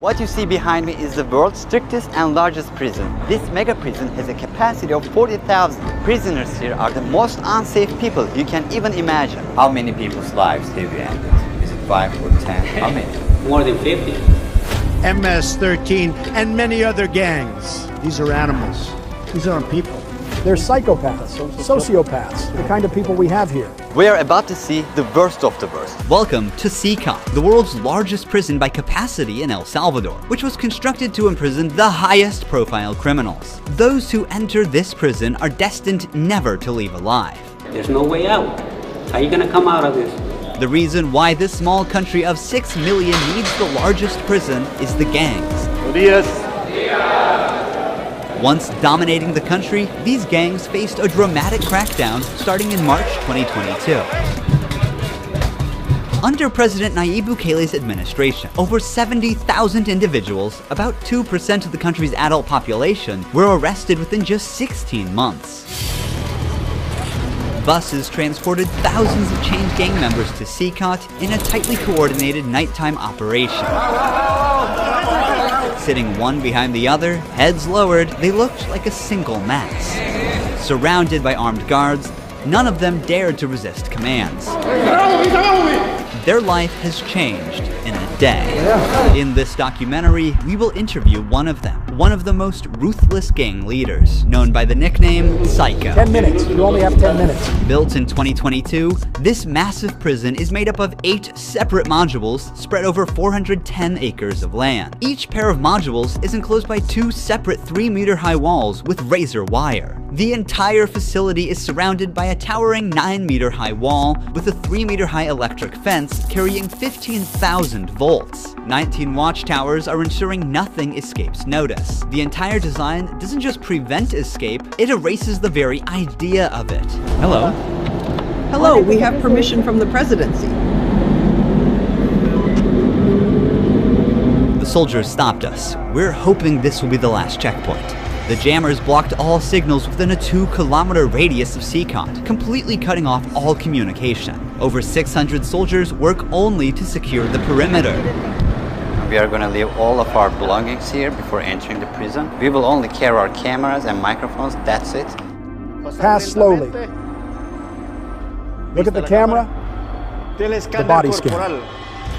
What you see behind me is the world's strictest and largest prison. This mega prison has a capacity of 40,000. Prisoners here are the most unsafe people you can even imagine. How many people's lives have you ended? Is it 5 or 10? How many? More than 50. MS-13 and many other gangs. These are animals. These aren't people. They're psychopaths, sociopaths, the kind of people we have here. We are about to see the worst of the worst. Welcome to CECOT, the world's largest prison by capacity in El Salvador, which was constructed to imprison the highest profile criminals. Those who enter this prison are destined never to leave alive. There's no way out. How are you gonna come out of this? The reason why this small country of 6 million needs the largest prison is the gangs. Once dominating the country, these gangs faced a dramatic crackdown starting in March 2022. Under President Nayib Bukele's administration, over 70,000 individuals, about 2% of the country's adult population, were arrested within just 16 months. Buses transported thousands of chained gang members to CECOT in a tightly coordinated nighttime operation. Sitting one behind the other, heads lowered, they looked like a single mass. Surrounded by armed guards, none of them dared to resist commands. Their life has changed in a day. In this documentary, we will interview one of them, one of the most ruthless gang leaders, known by the nickname Psycho. 10 minutes. You only have 10 minutes. Built in 2022, this massive prison is made up of 8 separate modules spread over 410 acres of land. Each pair of modules is enclosed by 2 separate 3-meter-high walls with razor wire. The entire facility is surrounded by a towering 9-meter-high wall with a 3-meter-high electric fence carrying 15,000 volts. 19 watchtowers are ensuring nothing escapes notice. The entire design doesn't just prevent escape, it erases the very idea of it. Hello. Hello, we have permission from the presidency. The soldiers stopped us. We're hoping this will be the last checkpoint. The jammers blocked all signals within a 2-kilometer radius of CECOT, completely cutting off all communication. Over 600 soldiers work only to secure the perimeter. We are going to leave all of our belongings here before entering the prison. We will only carry our cameras and microphones, that's it. Pass slowly. Look at the camera, the body scan.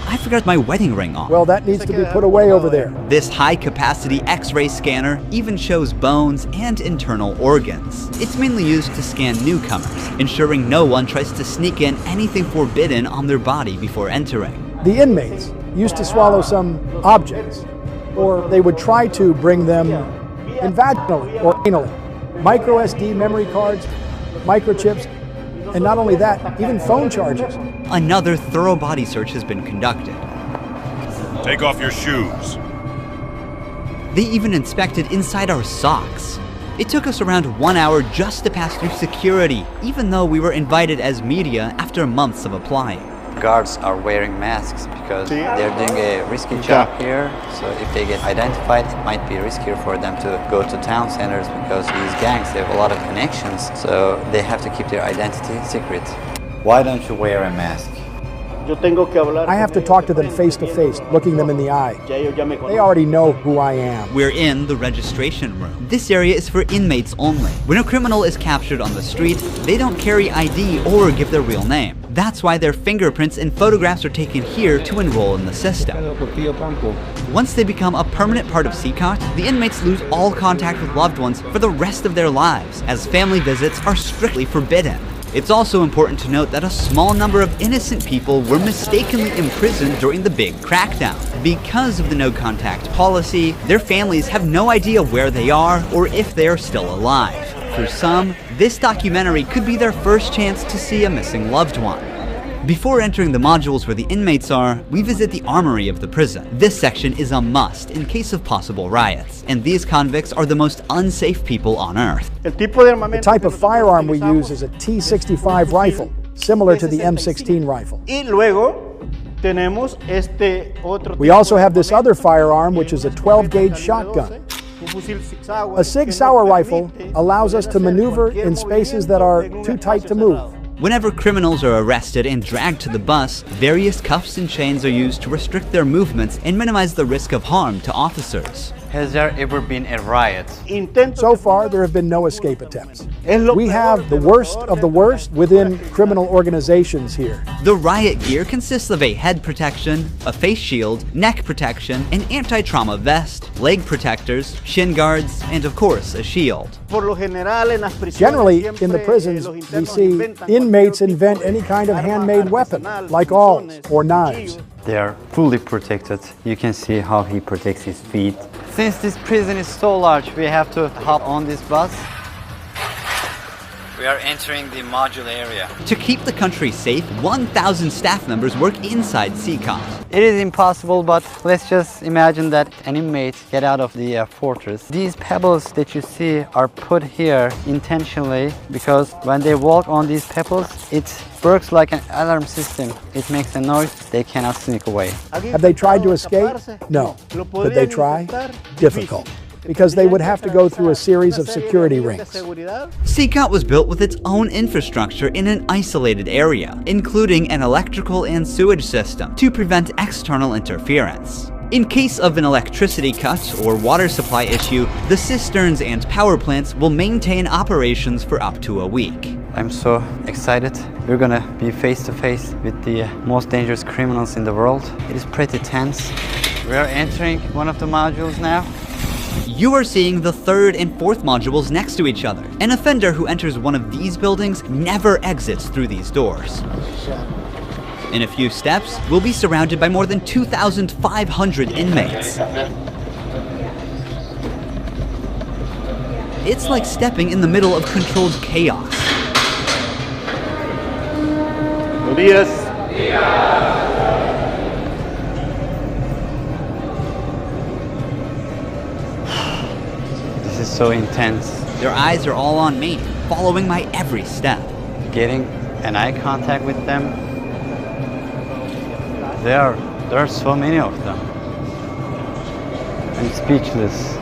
I forgot my wedding ring on. Well, that needs to be put away over there. This high-capacity X-ray scanner even shows bones and internal organs. It's mainly used to scan newcomers, ensuring no one tries to sneak in anything forbidden on their body before entering. The inmates used to swallow some objects, or they would try to bring them in vaginally or anally. Micro SD memory cards, microchips, and not only that, even phone charges. Another thorough body search has been conducted. Take off your shoes. They even inspected inside our socks. It took us around 1 hour just to pass through security, even though we were invited as media after months of applying. Guards are wearing masks because they're doing a risky job here. So if they get identified, it might be riskier for them to go to town centers because these gangs, they have a lot of connections. So they have to keep their identity secret. Why don't you wear a mask? I have to talk to them face to face, looking them in the eye. They already know who I am. We're in the registration room. This area is for inmates only. When a criminal is captured on the street, they don't carry ID or give their real name. That's why their fingerprints and photographs are taken here to enroll in the system. Once they become a permanent part of CECOT, the inmates lose all contact with loved ones for the rest of their lives, as family visits are strictly forbidden. It's also important to note that a small number of innocent people were mistakenly imprisoned during the big crackdown. Because of the no-contact policy, their families have no idea where they are or if they are still alive. For some, this documentary could be their first chance to see a missing loved one. Before entering the modules where the inmates are, we visit the armory of the prison. This section is a must in case of possible riots, and these convicts are the most unsafe people on earth. The type of firearm we use is a T65 rifle, similar to the M16 rifle. We also have this other firearm, which is a 12-gauge shotgun. A Sig Sauer rifle allows us to maneuver in spaces that are too tight to move. Whenever criminals are arrested and dragged to the bus, various cuffs and chains are used to restrict their movements and minimize the risk of harm to officers. Has there ever been a riot? So far, there have been no escape attempts. We have the worst of the worst within criminal organizations here. The riot gear consists of a head protection, a face shield, neck protection, an anti-trauma vest, leg protectors, shin guards, and of course, a shield. Generally, in the prisons, we see inmates invent any kind of handmade weapon, like awls or knives. They are fully protected. You can see how he protects his feet. Since this prison is so large, we have to hop on this bus. We are entering the module area. To keep the country safe, 1,000 staff members work inside CECOT. It is impossible, but let's just imagine that an inmate get out of the fortress. These pebbles that you see are put here intentionally because when they walk on these pebbles, it works like an alarm system. It makes a noise, they cannot sneak away. Have they tried to escape? No. Could they try? Difficult, because they would have to go through a series of security rings. CECOT was built with its own infrastructure in an isolated area, including an electrical and sewage system to prevent external interference. In case of an electricity cut or water supply issue, the cisterns and power plants will maintain operations for up to a week. I'm so excited. We're gonna be face to face with the most dangerous criminals in the world. It is pretty tense. We are entering one of the modules now. You are seeing the third and fourth modules next to each other. An offender who enters one of these buildings never exits through these doors. In a few steps, we'll be surrounded by more than 2,500 inmates. It's like stepping in the middle of controlled chaos. This is so intense. Their eyes are all on me, following my every step. Getting an eye contact with them. There are so many of them. I'm speechless.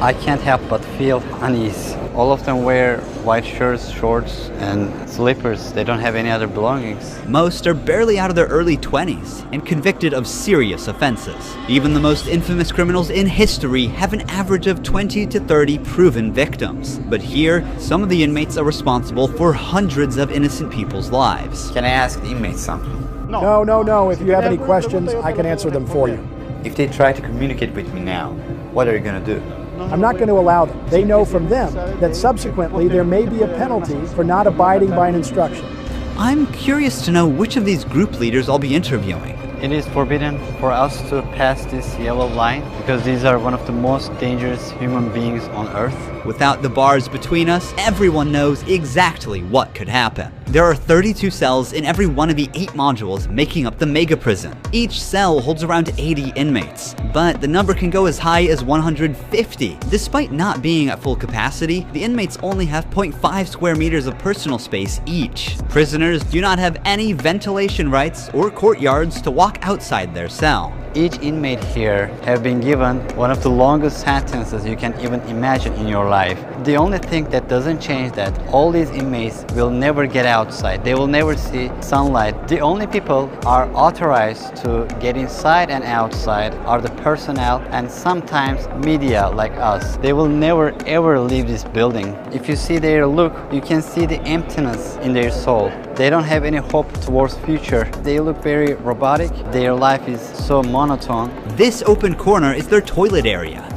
I can't help but feel unease. All of them wear white shirts, shorts, and slippers. They don't have any other belongings. Most are barely out of their early 20s and convicted of serious offenses. Even the most infamous criminals in history have an average of 20 to 30 proven victims. But here, some of the inmates are responsible for hundreds of innocent people's lives. Can I ask the inmates something? No. If you have any questions, I can answer them for you. If they try to communicate with me now, what are you gonna do? I'm not going to allow them. They know from them that subsequently there may be a penalty for not abiding by an instruction. I'm curious to know which of these group leaders I'll be interviewing. It is forbidden for us to pass this yellow line because these are one of the most dangerous human beings on earth. Without the bars between us, everyone knows exactly what could happen. There are 32 cells in every one of the 8 modules making up the mega prison. Each cell holds around 80 inmates, but the number can go as high as 150. Despite not being at full capacity, the inmates only have 0.5 square meters of personal space each. Prisoners do not have any ventilation rights or courtyards to walk outside their cell. Each inmate here have been given one of the longest sentences you can even imagine in your life. The only thing that doesn't change that all these inmates will never get outside. They will never see sunlight. The only people are authorized to get inside and outside are the personnel and sometimes media like us. They will never ever leave this building. If you see their look, you can see the emptiness in their soul. They don't have any hope towards future. They look very robotic. Their life is so monotone. This open corner is their toilet area.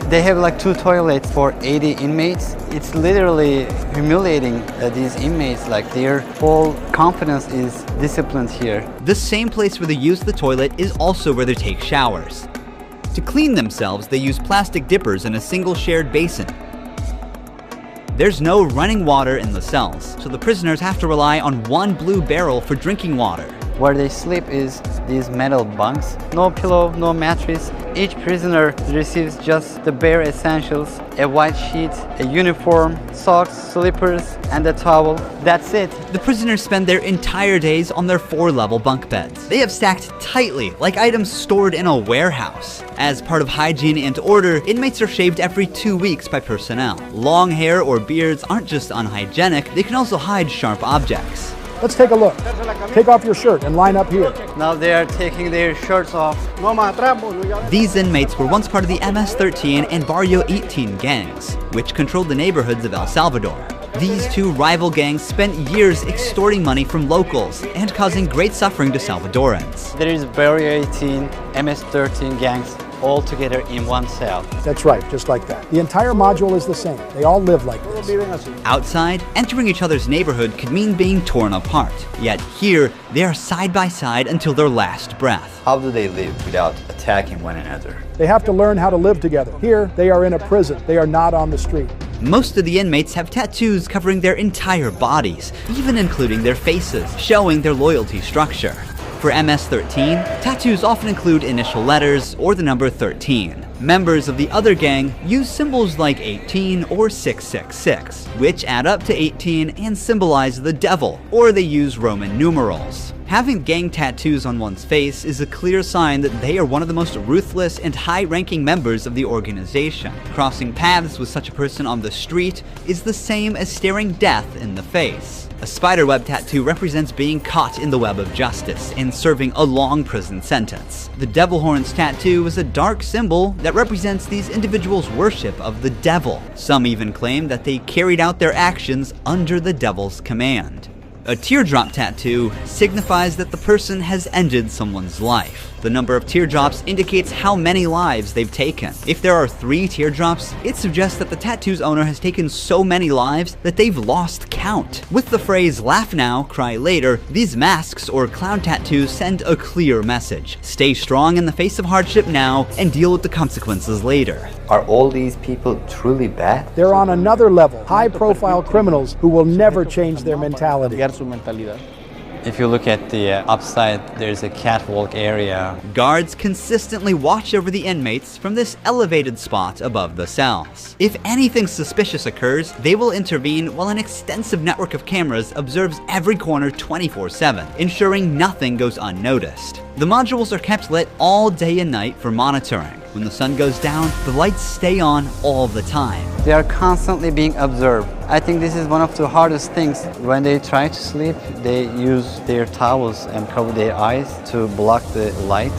They have like 2 toilets for 80 inmates. It's literally humiliating these inmates. Like their whole confidence is disciplined here. The same place where they use the toilet is also where they take showers. To clean themselves, they use plastic dippers in a single shared basin. There's no running water in the cells, so the prisoners have to rely on one blue barrel for drinking water. Where they sleep is these metal bunks. No pillow, no mattress. Each prisoner receives just the bare essentials: a white sheet, a uniform, socks, slippers, and a towel. That's it. The prisoners spend their entire days on their 4-level bunk beds. They have stacked tightly, like items stored in a warehouse. As part of hygiene and order, inmates are shaved every 2 weeks by personnel. Long hair or beards aren't just unhygienic, they can also hide sharp objects. Let's take a look. Take off your shirt and line up here. Now they are taking their shirts off. These inmates were once part of the MS-13 and Barrio 18 gangs, which controlled the neighborhoods of El Salvador. These two rival gangs spent years extorting money from locals and causing great suffering to Salvadorans. There is Barrio 18, MS-13 gangs, all together in one cell. That's right, just like that. The entire module is the same. They all live like this. Outside, entering each other's neighborhood could mean being torn apart. Yet here, they are side by side until their last breath. How do they live without attacking one another? They have to learn how to live together. Here, they are in a prison. They are not on the street. Most of the inmates have tattoos covering their entire bodies, even including their faces, showing their loyalty structure. For MS-13, tattoos often include initial letters or the number 13. Members of the other gang use symbols like 18 or 666, which add up to 18 and symbolize the devil, or they use Roman numerals. Having gang tattoos on one's face is a clear sign that they are one of the most ruthless and high-ranking members of the organization. Crossing paths with such a person on the street is the same as staring death in the face. A spiderweb tattoo represents being caught in the web of justice and serving a long prison sentence. The devil horns tattoo is a dark symbol that represents these individuals' worship of the devil. Some even claim that they carried out their actions under the devil's command. A teardrop tattoo signifies that the person has ended someone's life. The number of teardrops indicates how many lives they've taken. If there are 3 teardrops, it suggests that the tattoo's owner has taken so many lives that they've lost count. With the phrase "laugh now, cry later," these masks or clown tattoos send a clear message. Stay strong in the face of hardship now and deal with the consequences later. Are all these people truly bad? They're on another level, high-profile criminals who will never change their mentality. If you look at the upside, there's a catwalk area. Guards consistently watch over the inmates from this elevated spot above the cells. If anything suspicious occurs, they will intervene while an extensive network of cameras observes every corner 24/7, ensuring nothing goes unnoticed. The modules are kept lit all day and night for monitoring. When the sun goes down, the lights stay on all the time. They are constantly being observed. I think this is one of the hardest things. When they try to sleep, they use their towels and cover their eyes to block the light.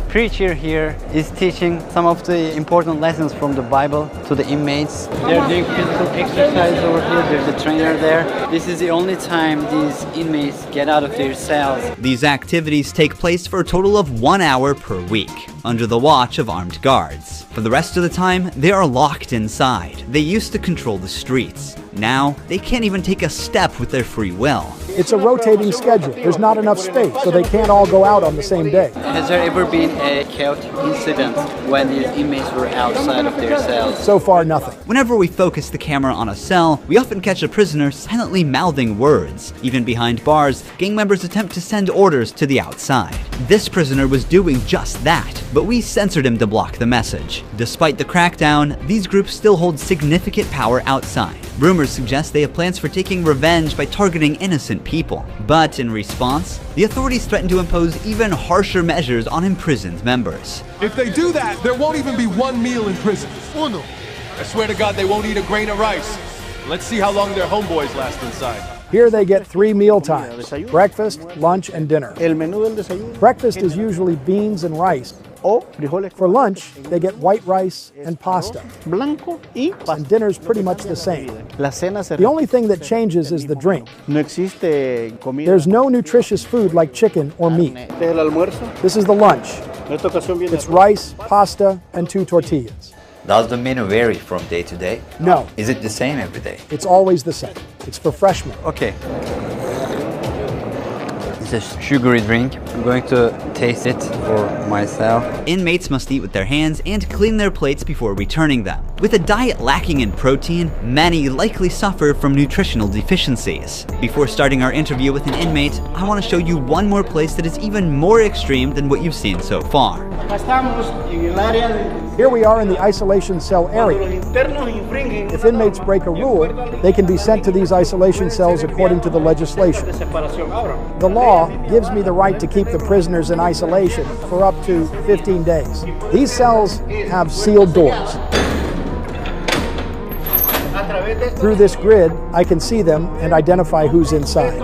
Preacher here is teaching some of the important lessons from the Bible to the inmates. They're doing physical exercise over here. There's a trainer there. This is the only time these inmates get out of their cells. These activities take place for a total of 1 hour per week, under the watch of armed guards. For the rest of the time, they are locked inside. They used to control the streets. Now, they can't even take a step with their free will. It's a rotating schedule. There's not enough space, so they can't all go out on the same day. Has there ever been a chaotic incident when these inmates were outside of their cells? So far, nothing. Whenever we focus the camera on a cell, we often catch a prisoner silently mouthing words. Even behind bars, gang members attempt to send orders to the outside. This prisoner was doing just that, but we censored him to block the message. Despite the crackdown, these groups still hold significant power outside. Rumors suggest they have plans for taking revenge by targeting innocent people. But in response, the authorities threaten to impose even harsher measures on imprisoned members. If they do that, there won't even be one meal in prison. I swear to God they won't eat a grain of rice. Let's see how long their homeboys last inside. Here they get 3 meal times: breakfast, lunch, and dinner. Breakfast is usually beans and rice. For lunch, they get white rice and pasta. And dinner's pretty much the same. The only thing that changes is the drink. There's no nutritious food like chicken or meat. This is the lunch. It's rice, pasta, and 2 tortillas. Does the menu vary from day to day? No. Is it the same every day? It's always the same. It's for freshmen. Okay. It's a sugary drink. I'm going to taste it for myself. Inmates must eat with their hands and clean their plates before returning them. With a diet lacking in protein, many likely suffer from nutritional deficiencies. Before starting our interview with an inmate, I want to show you one more place that is even more extreme than what you've seen so far. Here we are in the isolation cell area. If inmates break a rule, they can be sent to these isolation cells according to the legislation. The law gives me the right to keep the prisoners in isolation for up to 15 days. These cells have sealed doors. Through this grid, I can see them and identify who's inside.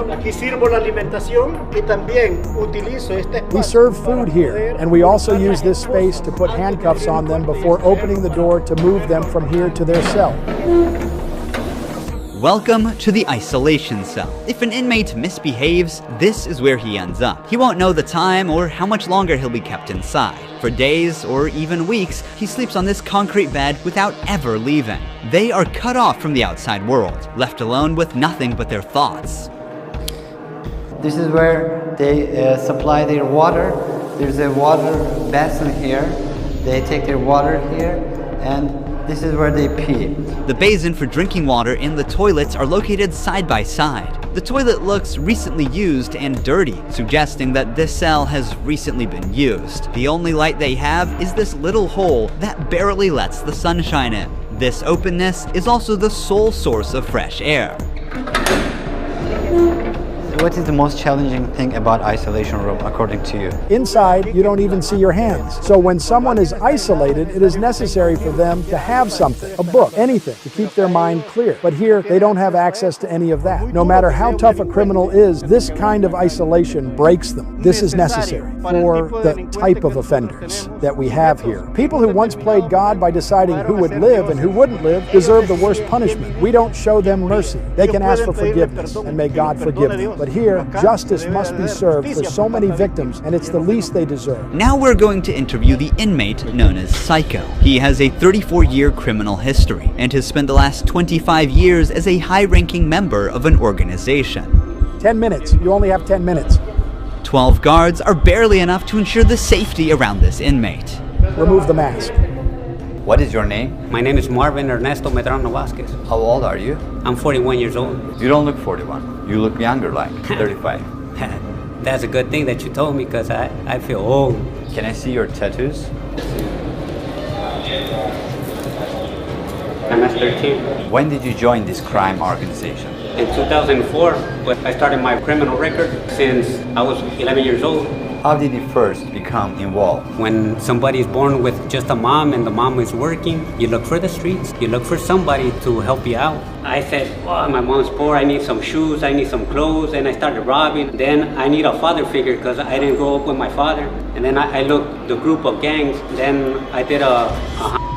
We serve food here, and we also use this space to put handcuffs on them before opening the door to move them from here to their cell. Welcome to the isolation cell. If an inmate misbehaves, this is where he ends up. He won't know the time or how much longer he'll be kept inside. For days or even weeks, he sleeps on this concrete bed without ever leaving. They are cut off from the outside world, left alone with nothing but their thoughts. This is where they supply their water. There's a water basin here. They take their water here, and this is where they pee. The basin for drinking water and the toilets are located side by side. The toilet looks recently used and dirty, suggesting that this cell has recently been used. The only light they have is this little hole that barely lets the sun shine in. This openness is also the sole source of fresh air. What is the most challenging thing about isolation room according to you? Inside, you don't even see your hands. So when someone is isolated, it is necessary for them to have something, a book, anything, to keep their mind clear. But here, they don't have access to any of that. No matter how tough a criminal is, this kind of isolation breaks them. This is necessary for the type of offenders that we have here. People who once played God by deciding who would live and who wouldn't live deserve the worst punishment. We don't show them mercy. They can ask for forgiveness, and may God forgive them. But here, justice must be served for so many victims, and it's the least they deserve. Now we're going to interview the inmate known as Psycho. He has a 34-year criminal history and has spent the last 25 years as a high-ranking member of an organization. 10 minutes. You only have 10 minutes. 12 guards are barely enough to ensure the safety around this inmate. Remove the mask. What is your name? My name is Marvin Ernesto Medrano Vasquez. How old are you? I'm 41 years old. You don't look 41. You look younger, like 35. That's a good thing that you told me, because I feel old. Can I see your tattoos? MS-13. When did you join this crime organization? In 2004, I started my criminal record since I was 11 years old. How did you first become involved? When somebody is born with just a mom and the mom is working, you look for the streets. You look for somebody to help you out. I said, well, my mom's poor, I need some shoes, I need some clothes, and I started robbing. Then I need a father figure because I didn't grow up with my father. And then I looked the group of gangs. Then I did a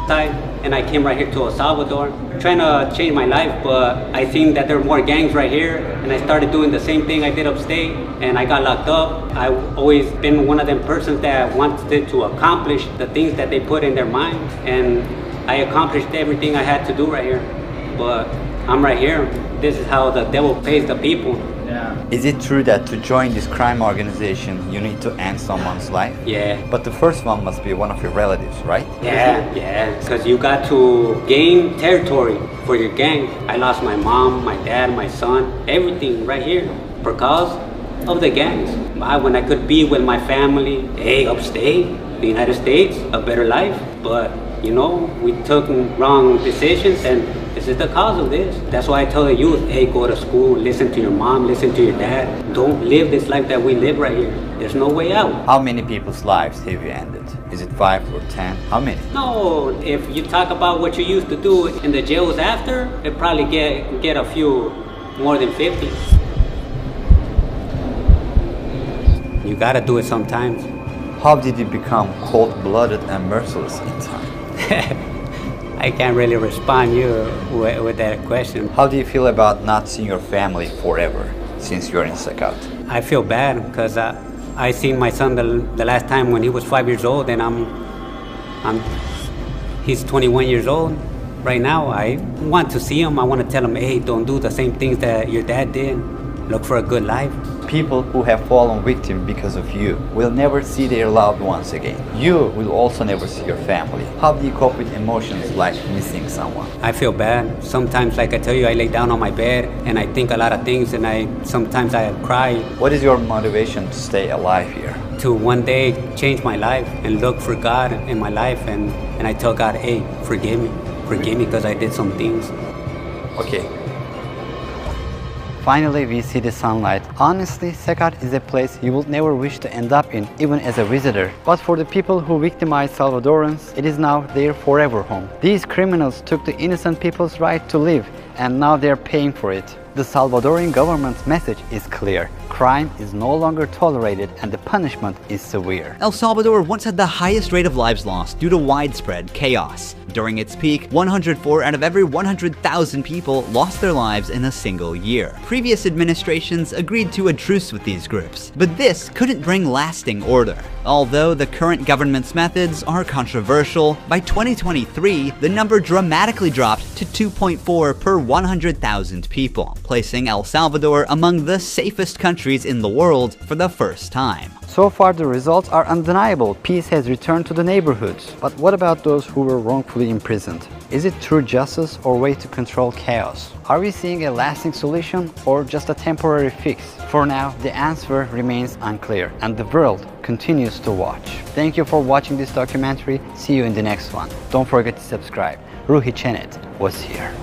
side, and I came right here to El-salvador, trying to change my life, but I seen that there were more gangs right here, and I started doing the same thing I did upstate, and I got locked up. I've always been one of them persons that wanted to accomplish the things that they put in their mind, and I accomplished everything I had to do right here. But I'm right here. This is how the devil pays the people. Yeah. Is it true that to join this crime organization, you need to end someone's life? Yeah. But the first one must be one of your relatives, right? Yeah, because you got to gain territory for your gang. I lost my mom, my dad, my son, everything right here because of the gangs. When I could be with my family, hey, upstate, the United States, a better life. But, you know, we took wrong decisions, and this is the cause of this. That's why I tell the youth, hey, go to school, listen to your mom, listen to your dad. Don't live this life that we live right here. There's no way out. How many people's lives have you ended? Is it 5 or 10? How many? No, if you talk about what you used to do in the jails after, it probably get a few more than 50. You gotta do it sometimes. How did you become cold-blooded and merciless in time? I can't really respond with that question. How do you feel about not seeing your family forever since you're in CECOT? I feel bad because I seen my son the last time when he was 5 years old, and he's 21 years old right now. I want to see him. I want to tell him, hey, don't do the same things that your dad did. Look for a good life. People who have fallen victim because of you will never see their loved ones again. You will also never see your family. How do you cope with emotions like missing someone? I feel bad. Sometimes, like I tell you, I lay down on my bed and I think a lot of things, and sometimes I cry. What is your motivation to stay alive here? To one day change my life and look for God in my life, and I tell God, hey, forgive me because I did some things. Okay. Finally, we see the sunlight. Honestly, CECOT is a place you will never wish to end up in, even as a visitor. But for the people who victimized Salvadorans, it is now their forever home. These criminals took the innocent people's right to live, and now they're paying for it. The Salvadorian government's message is clear. Crime is no longer tolerated and the punishment is severe. El Salvador once had the highest rate of lives lost due to widespread chaos. During its peak, 104 out of every 100,000 people lost their lives in a single year. Previous administrations agreed to a truce with these groups, but this couldn't bring lasting order. Although the current government's methods are controversial, by 2023, the number dramatically dropped to 2.4 per 100,000 people, placing El Salvador among the safest countries in the world for the first time. So far, the results are undeniable. Peace has returned to the neighborhoods. But what about those who were wrongfully imprisoned? Is it true justice or way to control chaos? Are we seeing a lasting solution or just a temporary fix? For now, the answer remains unclear and the world continues to watch. Thank you for watching this documentary. See you in the next one. Don't forget to subscribe. Ruhi Chenet was here.